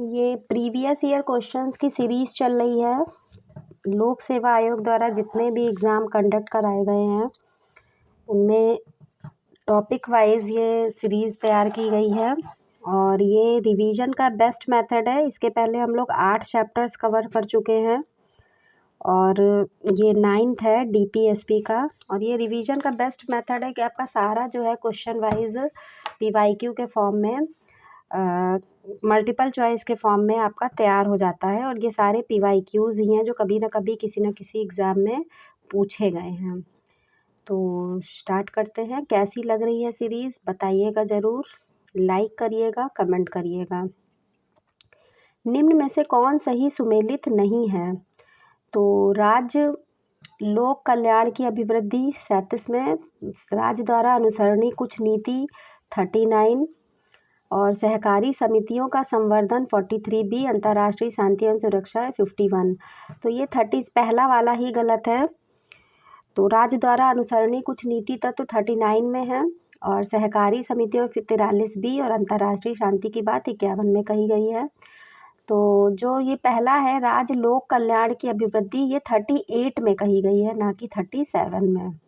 ये previous year questions की series चल रही है। लोक सेवा आयोग द्वारा जितने भी एग्ज़ाम कंडक्ट कराए गए हैं, उनमें टॉपिक वाइज़ ये सीरीज़ तैयार की गई है और ये रिवीजन का बेस्ट मेथड है। इसके पहले हम लोग 8 चैप्टर्स कवर कर चुके हैं और ये 9th है डीपीएसपी का। और ये रिवीजन का बेस्ट मेथड है कि आपका सारा जो है क्वेश्चन वाइज़ पीवाईक्यू के फॉर्म में मल्टीपल चॉइस के फॉर्म में आपका तैयार हो जाता है और ये सारे पीवाईक्यूज़ ही हैं जो कभी ना कभी किसी न किसी एग्ज़ाम में पूछे गए हैं। तो स्टार्ट करते हैं। कैसी लग रही है सीरीज़ बताइएगा ज़रूर, लाइक करिएगा, कमेंट करिएगा। निम्न में से कौन सही सुमेलित नहीं है? तो राज्य लोक कल्याण की अभिवृद्धि 37 में, राज्य द्वारा अनुसरणीय कुछ नीति 39 और सहकारी समितियों का संवर्धन 43B, अंतर्राष्ट्रीय शांति एवं सुरक्षा 51। तो ये 30 पहला वाला ही गलत है। तो राज्य द्वारा अनुसरणीय कुछ नीति तत्व 39 में है और सहकारी समितियों 43B और अंतर्राष्ट्रीय शांति की बात 51 में कही गई है। तो जो ये पहला है राज्य लोक कल्याण की अभिवृद्धि, ये 38 में कही गई है, ना कि 37 में।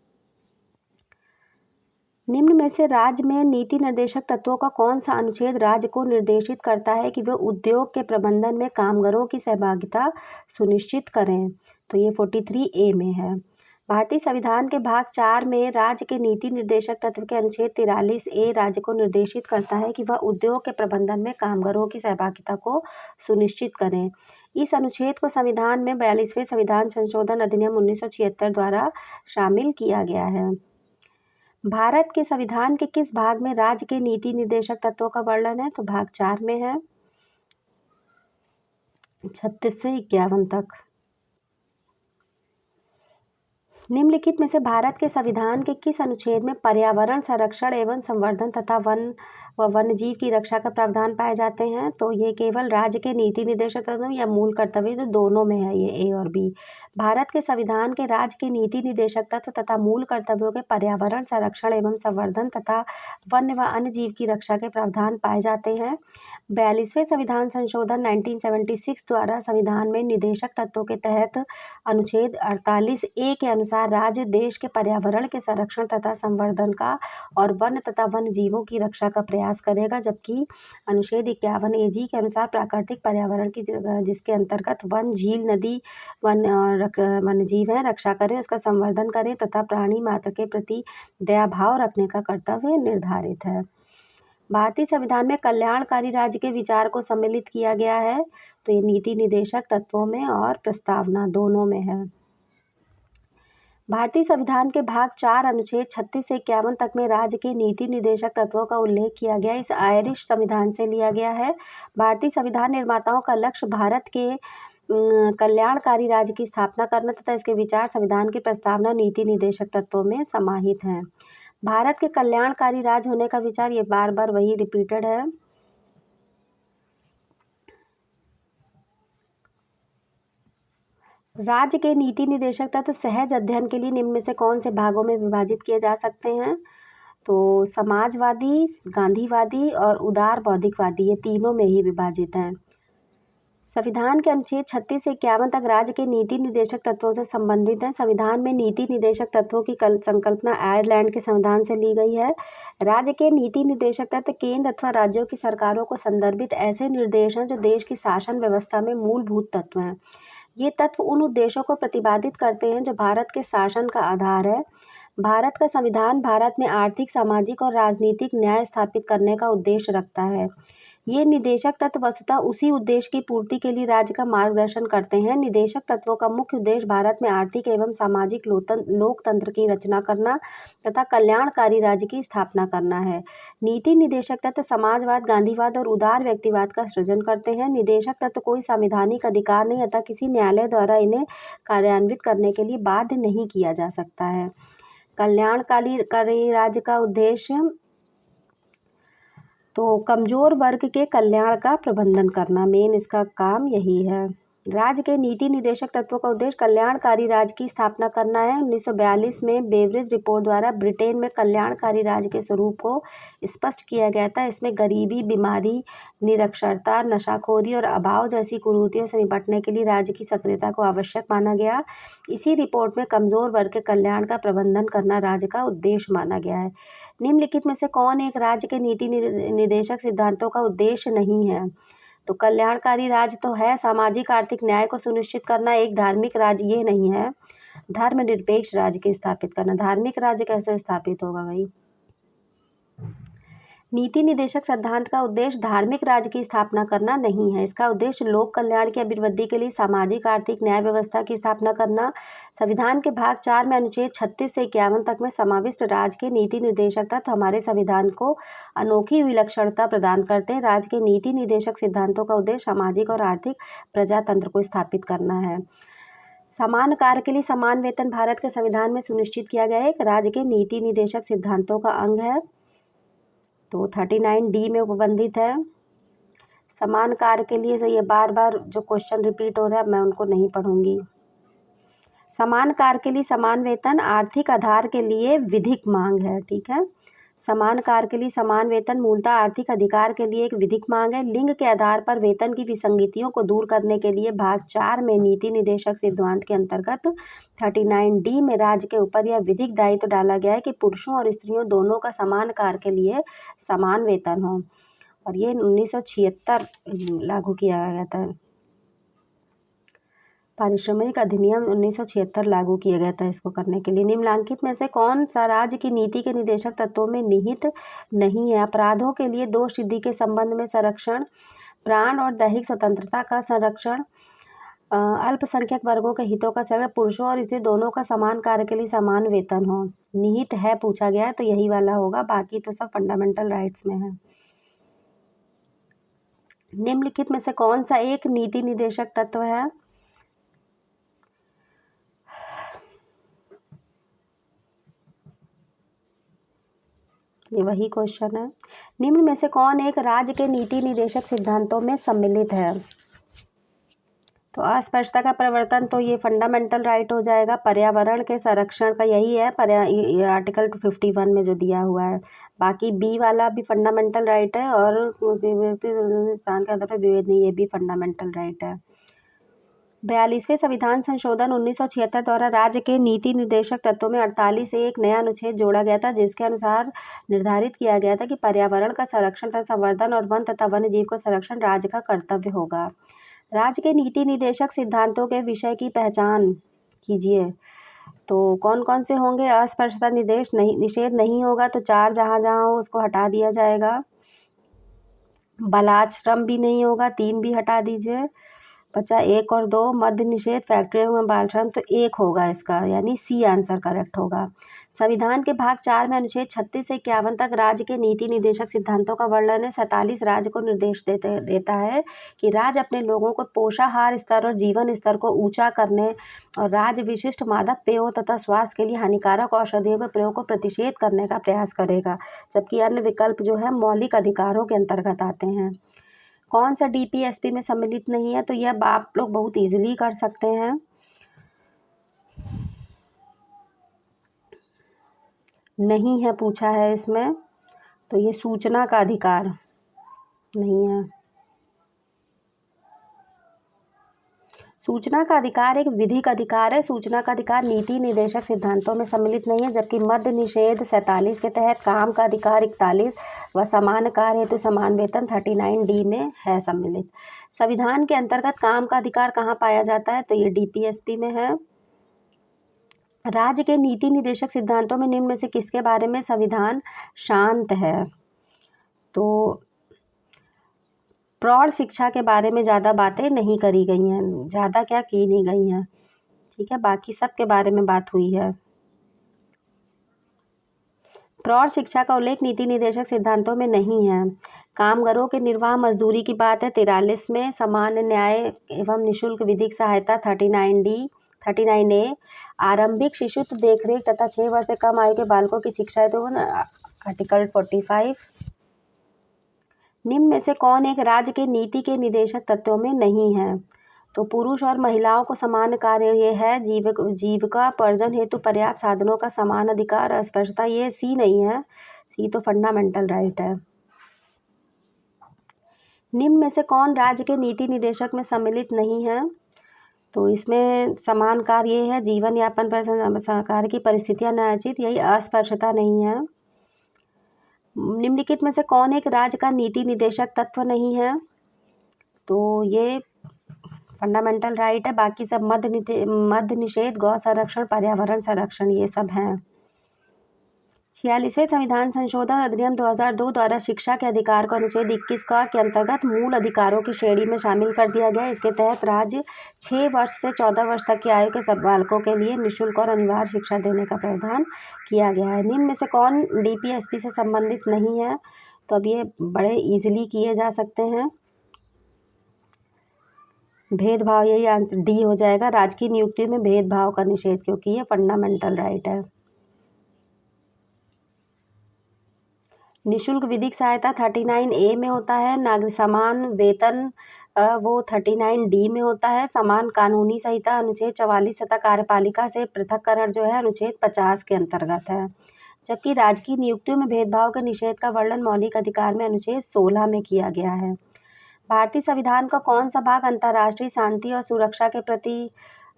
निम्न में से राज्य में नीति निर्देशक तत्वों का कौन सा अनुच्छेद राज्य को निर्देशित करता है कि वे उद्योग के प्रबंधन में कामगारों की सहभागिता सुनिश्चित करें? तो ये 43A में है। भारतीय संविधान के भाग 4 में राज्य के नीति निर्देशक तत्व के अनुच्छेद 43A राज्य को निर्देशित करता है कि वह उद्योग के प्रबंधन में कामगारों की सहभागिता को सुनिश्चित करें। इस अनुच्छेद को संविधान में 42वें संविधान संशोधन अधिनियम 1976 द्वारा शामिल किया गया है। भारत के संविधान के किस भाग में राज्य के नीति निर्देशक तत्वों का वर्णन है? तो भाग 4 में है, 36 से 51 तक। निम्नलिखित में से भारत के संविधान के किस अनुच्छेद में पर्यावरण संरक्षण एवं संवर्धन तथा वन व वन्यजीव की रक्षा का प्रावधान पाए जाते हैं? तो ये केवल राज्य के नीति निर्देशक तत्व या मूल कर्तव्य, तो दोनों में है, ये A और B। भारत के संविधान के राज्य के नीति निर्देशक तत्व तथा मूल कर्तव्यों के पर्यावरण संरक्षण एवं संवर्धन तथा वन्य व अन्य जीव की रक्षा के प्रावधान पाए जाते हैं। 42वें संविधान संशोधन 1976 द्वारा संविधान में निर्देशक तत्वों के तहत अनुच्छेद 48A के अनुसार राज्य देश के पर्यावरण के संरक्षण तथा संवर्धन का और वन्य तथा वन्य जीवों की रक्षा का प्रयास करेगा, जबकि अनुच्छेद 51AG के अनुसार प्राकृतिक पर्यावरण की जिसके अंतर्गत वन, झील, नदी, वन्य जीव है, रक्षा करें, उसका संवर्धन करें तथा प्राणी मात्र के प्रति दया भाव रखने का कर्तव्य निर्धारित है। भारतीय संविधान में कल्याणकारी राज्य के विचार को सम्मिलित किया गया है, तो ये नीति निर्देशक तत्वों में और प्रस्तावना दोनों में है। भारतीय संविधान के भाग 4 अनुच्छेद 36 से 51 तक में राज्य के नीति निर्देशक तत्वों का उल्लेख किया गया। इस आयरिश संविधान से लिया गया है। भारतीय संविधान निर्माताओं का लक्ष्य भारत के कल्याणकारी राज्य की स्थापना करना तथा इसके विचार संविधान की प्रस्तावना नीति निर्देशक तत्वों में समाहित हैं। भारत के कल्याणकारी राज्य होने का विचार, ये बार बार वही रिपीटेड है। राज्य के नीति निर्देशक तत्व सहज अध्ययन के लिए निम्न में से कौन से भागों में विभाजित किए जा सकते हैं? तो समाजवादी, गांधीवादी और उदार बौद्धिकवादी, ये तीनों में ही विभाजित हैं। संविधान के अनुच्छेद 36 से 51 तक राज्य के नीति निर्देशक तत्वों से संबंधित है। संविधान में नीति निर्देशक तत्वों की संकल्पना आयरलैंड के संविधान से ली गई है। राज्य के नीति निर्देशक तत्व केंद्र अथवा राज्यों की सरकारों को संदर्भित ऐसे निर्देश हैं जो देश की शासन व्यवस्था में मूलभूत तत्व हैं। ये तत्व उन उद्देश्यों को प्रतिपादित करते हैं जो भारत के शासन का आधार है। भारत का संविधान भारत में आर्थिक, सामाजिक और राजनीतिक न्याय स्थापित करने का उद्देश्य रखता है। ये निर्देशक तत्व वस्तुतः उसी उद्देश्य की पूर्ति के लिए राज्य का मार्गदर्शन करते हैं। निर्देशक तत्वों का मुख्य उद्देश्य भारत में आर्थिक एवं सामाजिक लोकतंत्र की रचना करना तथा कल्याणकारी राज्य की स्थापना करना है। नीति निर्देशक तत्व समाजवाद, गांधीवाद और उदार व्यक्तिवाद का सृजन करते हैं। निर्देशक तत्व कोई संवैधानिक अधिकार नहीं अतः किसी न्यायालय द्वारा इन्हें कार्यान्वित करने के लिए बाध्य नहीं किया जा सकता है। कल्याणकारी राज्य का उद्देश्य, तो कमजोर वर्ग के कल्याण का प्रबंधन करना, मेन इसका काम यही है। राज्य के नीति निदेशक तत्वों का उद्देश्य कल्याणकारी राज्य की स्थापना करना है। 1942 में बेवरेज रिपोर्ट द्वारा ब्रिटेन में कल्याणकारी राज्य के स्वरूप को स्पष्ट किया गया था। इसमें गरीबी, बीमारी, निरक्षरता, नशाखोरी और अभाव जैसी कुरीतियों से निपटने के लिए राज्य की सक्रियता को आवश्यक माना गया। इसी रिपोर्ट में कमजोर वर्ग के कल्याण का प्रबंधन करना राज्य का उद्देश्य माना गया है। निम्नलिखित में से कौन एक राज्य के नीति निदेशक सिद्धांतों का उद्देश्य नहीं है? तो कल्याणकारी राज्य तो है, सामाजिक आर्थिक न्याय को सुनिश्चित करना। एक धार्मिक राज्य ये नहीं है। धर्मनिरपेक्ष राज्य की स्थापित करना। धार्मिक राज्य कैसे स्थापित होगा भाई? नीति निदेशक सिद्धांत का उद्देश्य धार्मिक राज्य की स्थापना करना नहीं है। इसका उद्देश्य लोक कल्याण की अभिवृद्धि के लिए सामाजिक आर्थिक न्याय व्यवस्था की स्थापना करना। संविधान के भाग 4 में अनुच्छेद 36 से 51 तक में समाविष्ट राज्य के नीति निर्देशक तत्व हमारे संविधान को अनोखी विलक्षणता प्रदान करते हैं। राज्य के नीति निदेशक सिद्धांतों का उद्देश्य सामाजिक और आर्थिक प्रजातंत्र को स्थापित करना है। समान कार्य के लिए समान वेतन भारत के संविधान में सुनिश्चित किया गया है। एक राज्य के नीति निदेशक सिद्धांतों का अंग है, तो 39D में उपबंधित है। समान कार्य के लिए ये बार बार जो क्वेश्चन रिपीट हो रहा है मैं उनको नहीं पढ़ूंगी। समान कार्य के लिए समान वेतन आर्थिक आधार के लिए विधिक मांग है। ठीक है, समान कार्य के लिए समान वेतन मूलतः आर्थिक अधिकार के लिए एक विधिक मांग है। लिंग के आधार पर वेतन की विसंगतियों को दूर करने के लिए भाग 4 में नीति निदेशक सिद्धांत के अंतर्गत 39D में राज्य के ऊपर यह विधिक दायित्व डाला गया है कि पुरुषों और स्त्रियों दोनों का समान कार्य के लिए समान वेतन हो, और ये 1976 लागू किया गया था। पारिश्रमिक अधिनियम 1976 लागू किया गया था इसको करने के लिए। निम्नलिखित में से कौन सा राज्य की नीति के निदेशक तत्वों में निहित नहीं है? अपराधों के लिए दोष सिद्धि के संबंध में संरक्षण, प्राण और दैहिक स्वतंत्रता का संरक्षण, अल्पसंख्यक वर्गों के हितों का संरक्षण, पुरुषों और स्त्री दोनों का समान कार्य के लिए समान वेतन हो। निहित है पूछा गया है तो यही वाला होगा, बाकी तो सब फंडामेंटल राइट्स में है। निम्नलिखित में से कौन सा एक नीति निदेशक तत्व है? ये वही क्वेश्चन है। निम्न में से कौन एक राज्य के नीति निदेशक सिद्धांतों में सम्मिलित है? तो अस्पष्टता का प्रवर्तन तो ये फंडामेंटल राइट हो जाएगा। पर्यावरण के संरक्षण का यही है, ये आर्टिकल 51 में जो दिया हुआ है। बाकी बी वाला भी फंडामेंटल राइट है, और स्थान के आधार पर विभेद नहीं, ये भी फंडामेंटल राइट है। 42वें संविधान संशोधन 1976 द्वारा राज्य के नीति निर्देशक तत्वों में 48 से एक नया अनुच्छेद जोड़ा गया था, जिसके अनुसार निर्धारित किया गया था कि पर्यावरण का संरक्षण तथा संवर्धन और वन तथा वन्य जीव का संरक्षण राज्य का कर्तव्य होगा। राज्य के नीति निदेशक सिद्धांतों के विषय की पहचान कीजिए। तो कौन कौन से होंगे? अस्पृश्यता निषेध नहीं होगा, तो 4 जहाँ जहाँ हो उसको हटा दिया जाएगा। बालाश्रम भी नहीं होगा, 3 भी हटा दीजिए। बचा 1 और 2। मद्य निषेध, फैक्ट्रियों में बाल श्रम, तो 1 होगा इसका, यानी सी आंसर करेक्ट होगा। संविधान के भाग 4 में अनुच्छेद 36 से 51 तक राज्य के नीति निदेशक सिद्धांतों का वर्णन है। 47 राज्य को निर्देश देता है कि राज्य अपने लोगों को पोषाहार स्तर और जीवन स्तर को ऊंचा करने और राज्य विशिष्ट मादक पेयों तथा स्वास्थ्य के लिए हानिकारक औषधियों के प्रयोग को प्रतिषेध करने का प्रयास करेगा, जबकि अन्य विकल्प जो है मौलिक अधिकारों के अंतर्गत आते हैं। कौन सा DPSP में सम्मिलित नहीं है? तो यह आप लोग बहुत इजीली कर सकते हैं। नहीं है पूछा है इसमें, तो ये सूचना का अधिकार नहीं है। सूचना का अधिकार एक विधिक अधिकार है। सूचना का अधिकार नीति निदेशक सिद्धांतों में सम्मिलित नहीं है, जबकि मद्य निषेध 47 के तहत, काम का अधिकार 41 व समान कार्य हेतु समान वेतन 39D में है सम्मिलित। संविधान के अंतर्गत काम का अधिकार कहाँ पाया जाता है? तो ये DPSP में है। राज्य के नीति निदेशक सिद्धांतों में निम्न में से किसके बारे में संविधान शांत है? तो प्रौढ़ शिक्षा के बारे में ज़्यादा बातें नहीं करी गई हैं, ज़्यादा क्या की नहीं गई हैं। ठीक है, बाकी सब के बारे में बात हुई है। प्रौढ़ शिक्षा का उल्लेख नीति निदेशक सिद्धांतों में नहीं है। कामगारों के निर्वाह मजदूरी की बात है 43 में। समान न्याय एवं निःशुल्क विधिक सहायता 39A। आरंभिक शिशुत्व देखरेख तथा 6 वर्ष से कम आयु के बालकों की शिक्षा हेतु आर्टिकल 45। निम्न में से कौन एक राज्य के नीति के निदेशक तत्वों में नहीं है? तो पुरुष और महिलाओं को समान कार्य ये है, जीविकोपार्जन हेतु पर्याप्त साधनों का समान अधिकार, अस्पृश्यता, ये सी नहीं है, सी तो फंडामेंटल राइट है। निम्न में से कौन राज्य के नीति निदेशक में सम्मिलित नहीं है? तो इसमें समान कार्य ये है, जीवन यापन पर सरकार की परिस्थितियां न्यायोचित, यही अस्पृश्यता नहीं है। निम्नलिखित में से कौन एक राज्य का नीति निदेशक तत्व नहीं है? तो ये फंडामेंटल राइट है, बाकी सब मद्य निषेध, गौ संरक्षण, पर्यावरण संरक्षण, ये सब हैं। 46वें संविधान संशोधन अधिनियम 2002 द्वारा शिक्षा के अधिकार को अनुच्छेद 21 के अंतर्गत मूल अधिकारों की श्रेणी में शामिल कर दिया गया। इसके तहत राज्य 6 वर्ष से 14 वर्ष तक की आयु के सब बालकों के लिए निःशुल्क और अनिवार्य शिक्षा देने का प्रावधान किया गया है। निम्न में से कौन DPSP से संबंधित नहीं है? तो अब ये बड़े ईजिली किए जा सकते हैं। भेदभाव, यही आंसर डी हो जाएगा, राजकीय नियुक्ति में भेदभाव का निषेध, क्योंकि ये फंडामेंटल राइट है। निःशुल्क विधिक सहायता 39A में होता है, नागरिक समान वेतन वो 39D में होता है, समान कानूनी संहिता अनुच्छेद 44 तथा कार्यपालिका से पृथक्करण जो है अनुच्छेद 50 के अंतर्गत है। जबकि राजकीय नियुक्तियों में भेदभाव के निषेध का वर्णन मौलिक अधिकार में अनुच्छेद 16 में किया गया है। भारतीय संविधान का कौन सा भाग अंतर्राष्ट्रीय शांति और सुरक्षा के प्रति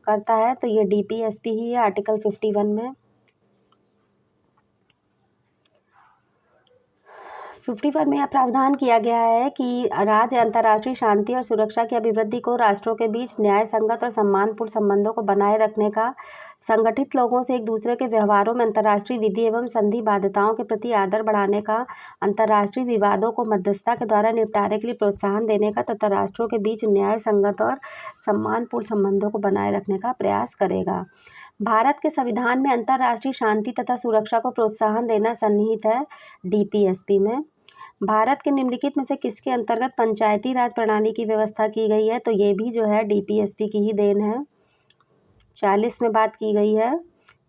करता है? तो ये DPSP ही है, आर्टिकल 51 में। 51 में यह प्रावधान किया गया है कि राज्य अंतर्राष्ट्रीय शांति और सुरक्षा की अभिवृद्धि को राष्ट्रों के बीच न्याय संगत और सम्मानपूर्ण संबंधों को बनाए रखने का, संगठित लोगों से एक दूसरे के व्यवहारों में अंतर्राष्ट्रीय विधि एवं संधि बाध्यताओं के प्रति आदर बढ़ाने का, अंतर्राष्ट्रीय विवादों को मध्यस्थता के द्वारा निपटारे के लिए प्रोत्साहन देने का तथा राष्ट्रों के बीच न्याय संगत और सम्मानपूर्ण संबंधों को बनाए रखने का प्रयास करेगा। भारत के संविधान में अंतर्राष्ट्रीय शांति तथा सुरक्षा को प्रोत्साहन देना सन्निहित है DPSP में। भारत के निम्नलिखित में से किसके अंतर्गत पंचायती राज प्रणाली की व्यवस्था की गई है? तो ये भी जो है DPSP की ही देन है। 40 में बात की गई है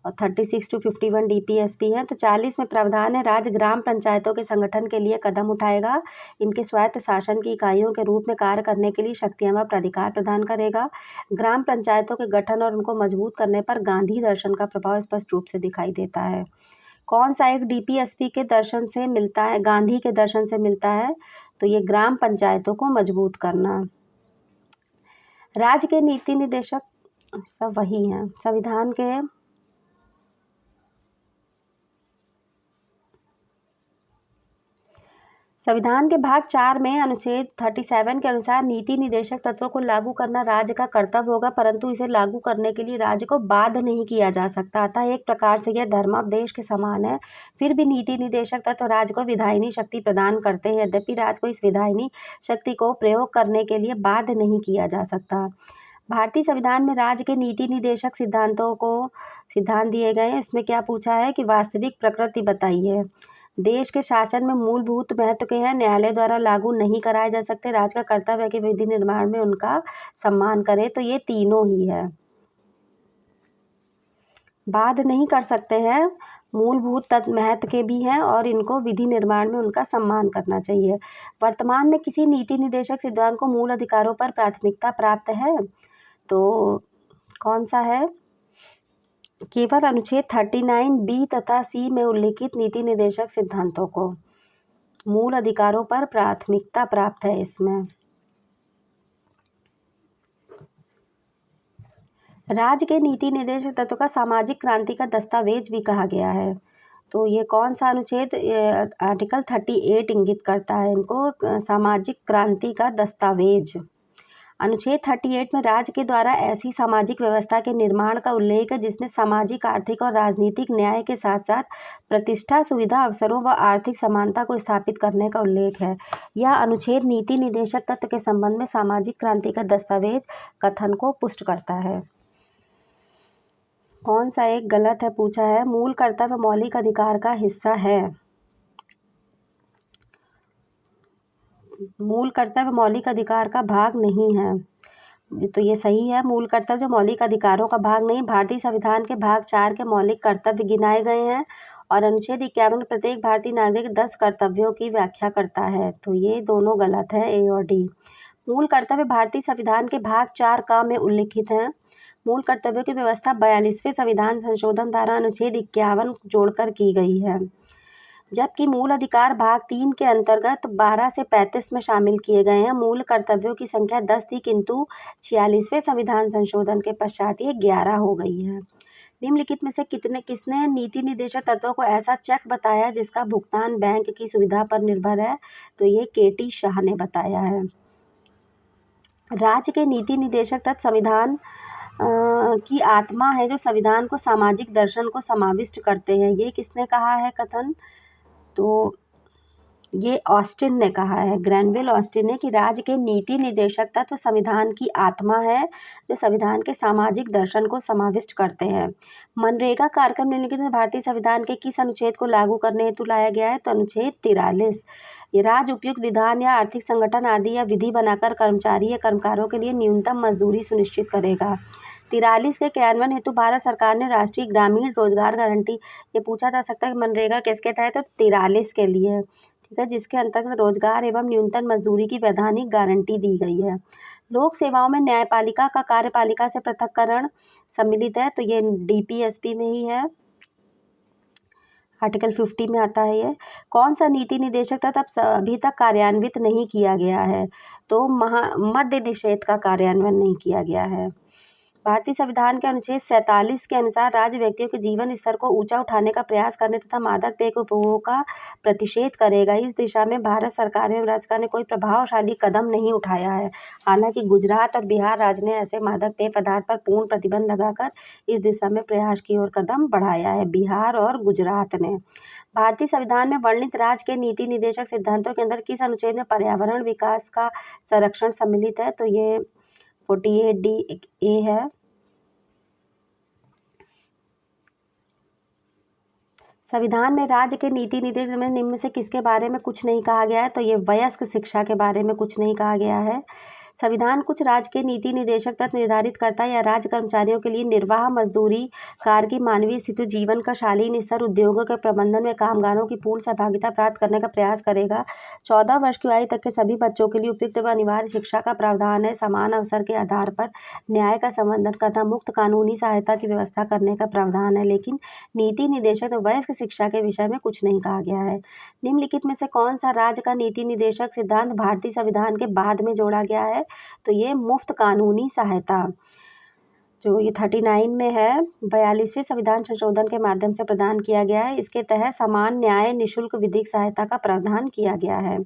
और 36 to 51 DPSP है। तो 40 में प्रावधान है, राज्य ग्राम पंचायतों के संगठन के लिए कदम उठाएगा, इनके स्वायत्त शासन की इकाइयों के रूप में कार्य करने के लिए शक्तियां व प्राधिकार प्रदान करेगा। ग्राम पंचायतों के गठन और उनको मजबूत करने पर गांधी दर्शन का प्रभाव स्पष्ट रूप से दिखाई देता है। कौन सा एक DPSP के दर्शन से मिलता है, गांधी के दर्शन से मिलता है? तो ये ग्राम पंचायतों को मजबूत करना। राज्य के नीति निदेशक सब वही हैं। संविधान के भाग 4 में अनुच्छेद 37 के अनुसार नीति निदेशक तत्वों को लागू करना राज्य का कर्तव्य होगा, परंतु इसे लागू करने के लिए राज्य को बाध्य नहीं किया जा सकता। अतः एक प्रकार से यह धर्मापदेश के समान है। फिर भी नीति निदेशक तत्व राज्य को विधायिनी शक्ति प्रदान करते हैं, यद्यपि राज्य को इस विधायिनी शक्ति को प्रयोग करने के लिए बाध्य नहीं किया जा सकता। भारतीय संविधान में राज्य के नीति निदेशक सिद्धांत दिए गए हैं। इसमें क्या पूछा है कि वास्तविक प्रकृति बताइए। देश के शासन में मूलभूत महत्व के हैं, न्यायालय द्वारा लागू नहीं कराए जा सकते, राज्य का कर्तव्य है कि विधि निर्माण में उनका सम्मान करे। तो ये तीनों ही है, बाध्य नहीं कर सकते हैं, मूलभूत महत्व के भी हैं और इनको विधि निर्माण में उनका सम्मान करना चाहिए। वर्तमान में किसी नीति निदेशक सिद्धांत को मूल अधिकारों पर प्राथमिकता प्राप्त है? तो कौन सा है? केवल अनुच्छेद 39B तथा C में उल्लिखित नीति निदेशक सिद्धांतों को मूल अधिकारों पर प्राथमिकता प्राप्त है। इसमें राज्य के नीति निदेशक तत्व का सामाजिक क्रांति का दस्तावेज भी कहा गया है। तो ये कौन सा अनुच्छेद? आर्टिकल 38 इंगित करता है इनको, सामाजिक क्रांति का दस्तावेज। अनुच्छेद 38 में राज्य के द्वारा ऐसी सामाजिक व्यवस्था के निर्माण का उल्लेख है जिसमें सामाजिक, आर्थिक और राजनीतिक न्याय के साथ साथ प्रतिष्ठा, सुविधा, अवसरों व आर्थिक समानता को स्थापित करने का उल्लेख है। यह अनुच्छेद नीति निदेशक तत्व के संबंध में सामाजिक क्रांति का दस्तावेज कथन को पुष्ट करता है। कौन सा एक गलत है पूछा है? मूल कर्तव्य मौलिक अधिकार का हिस्सा है। मूल कर्तव्य मौलिक अधिकार का भाग नहीं है, तो ये सही है। मूल कर्तव्य जो मौलिक अधिकारों का भाग नहीं। भारतीय संविधान के भाग 4 के मौलिक कर्तव्य गिनाए गए हैं और अनुच्छेद 51 में प्रत्येक भारतीय नागरिक 10 कर्तव्यों की व्याख्या करता है। तो ये दोनों गलत है, A और D। मूल कर्तव्य भारतीय संविधान के भाग 4 क में उल्लिखित हैं। मूल कर्तव्यों की व्यवस्था 42वें संविधान संशोधन धारा अनुच्छेद 51 जोड़कर की गई है, जबकि मूल अधिकार भाग 3 के अंतर्गत 12 से 35 में शामिल किए गए हैं। मूल कर्तव्यों की संख्या 10 थी, किंतु 46वें संविधान संशोधन के पश्चात ये 11 हो गई है। निम्नलिखित में से किसने नीति निर्देशक तत्वों को ऐसा चेक बताया जिसका भुगतान बैंक की सुविधा पर निर्भर है? तो ये केटी शाह ने बताया है। राज्य के नीति निर्देशक तत्व संविधान की आत्मा है, जो संविधान को सामाजिक दर्शन को समाविष्ट करते हैं। ये किसने कहा है कथन? तो ये ऑस्टिन ने कहा है, ग्रैनविल ऑस्टिन ने, कि राज्य के नीति निर्देशक तत्व संविधान की आत्मा है, जो संविधान के सामाजिक दर्शन को समाविष्ट करते हैं। मनरेगा कार्यक्रम निम्नलिखित में भारतीय संविधान के किस अनुच्छेद को लागू करने हेतु लाया गया है? तो अनुच्छेद 43। ये राज्य उपयुक्त विधान या आर्थिक संगठन आदि या विधि बनाकर कर्मचारी या कर्मकारों के लिए न्यूनतम मजदूरी सुनिश्चित करेगा। 43 के क्रियान्वयन हेतु भारत सरकार ने राष्ट्रीय ग्रामीण रोजगार गारंटी, ये पूछा जा सकता है कि मनरेगा किसके तहत? तो 43 के लिए, ठीक है, जिसके अंतर्गत रोजगार एवं न्यूनतम मजदूरी की वैधानिक गारंटी दी गई है। लोक सेवाओं में न्यायपालिका का कार्यपालिका से पृथक्करण सम्मिलित है, तो ये डीपीएसपी में ही है, आर्टिकल 50 में आता है ये। कौन सा नीति निर्देशक तत्व अभी तक कार्यान्वित नहीं किया गया है? तो मद्य निषेध का कार्यान्वयन नहीं किया गया है। भारतीय संविधान के अनुच्छेद 47 के अनुसार राज्य व्यक्तियों के जीवन स्तर को ऊंचा उठाने का प्रयास करने तथा मादक पेय के उपभोग का प्रतिषेध करेगा। इस दिशा में भारत सरकार एवं राज्य सरकार ने कोई प्रभावशाली कदम नहीं उठाया है। हालांकि गुजरात और बिहार राज्य ने ऐसे मादक पेय पदार्थ पर पूर्ण प्रतिबंध लगाकर इस दिशा में प्रयास की ओर कदम बढ़ाया है, बिहार और गुजरात ने। भारतीय संविधान में वर्णित राज्य के नीति निर्देशक सिद्धांतों के अंदर किस अनुच्छेद में पर्यावरण विकास का संरक्षण सम्मिलित है? तो ये 48D है। संविधान में राज्य के नीति निर्देश में निम्न में से किसके बारे में कुछ नहीं कहा गया है? तो ये वयस्क शिक्षा के बारे में कुछ नहीं कहा गया है। संविधान कुछ राज्य के नीति निर्देशक तत्व निर्धारित करता है या राज्य कर्मचारियों के लिए निर्वाह मजदूरी, कार्य की मानवीय स्थिति, जीवन का शालीन स्तर, उद्योगों के प्रबंधन में कामगारों की पूर्ण सहभागिता प्राप्त करने का प्रयास करेगा। 14 वर्ष की आयु तक के सभी बच्चों के लिए उपयुक्त व अनिवार्य शिक्षा का प्रावधान है। समान अवसर के आधार पर न्याय का संवर्धन करना, मुफ्त कानूनी सहायता की व्यवस्था करने का प्रावधान है। लेकिन नीति निर्देशक तो वयस्क शिक्षा के विषय में कुछ नहीं कहा गया है। निम्नलिखित में से कौन सा राज्य का नीति निर्देशक सिद्धांत भारतीय संविधान के बाद में जोड़ा गया है? तो ये मुफ्त कानूनी सहायता, जो ये 39 में है, 42वें संविधान संशोधन के माध्यम से प्रदान किया गया है। इसके तहत समान न्याय निःशुल्क विधिक सहायता का प्रावधान किया गया है।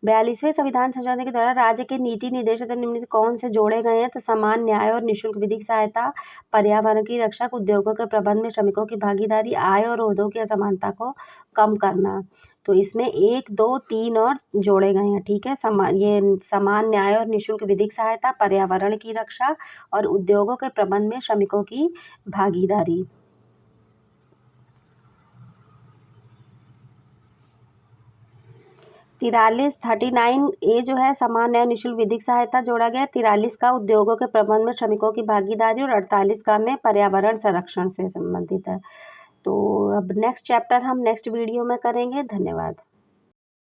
42वें संविधान संशोधन के द्वारा राज्य के नीति निर्देशक निम्नलिखित कौन से जोड़े गए हैं? तो समान न्याय और निःशुल्क विधिक सहायता, पर्यावरण की रक्षा, उद्योगों के प्रबंध में श्रमिकों की भागीदारी, आय और ओहदों की असमानता को कम करना। तो इसमें 1, 2, 3 और जोड़े गए हैं, ठीक है। समान न्याय और निःशुल्क विधिक सहायता, पर्यावरण की रक्षा और उद्योगों के प्रबंध में श्रमिकों की भागीदारी। 39A जो है समान न्याय निःशुल्क विधिक सहायता जोड़ा गया। 43 का उद्योगों के प्रबंध में श्रमिकों की भागीदारी और 48 का में पर्यावरण संरक्षण से संबंधित है। तो अब नेक्स्ट चैप्टर हम नेक्स्ट वीडियो में करेंगे। धन्यवाद।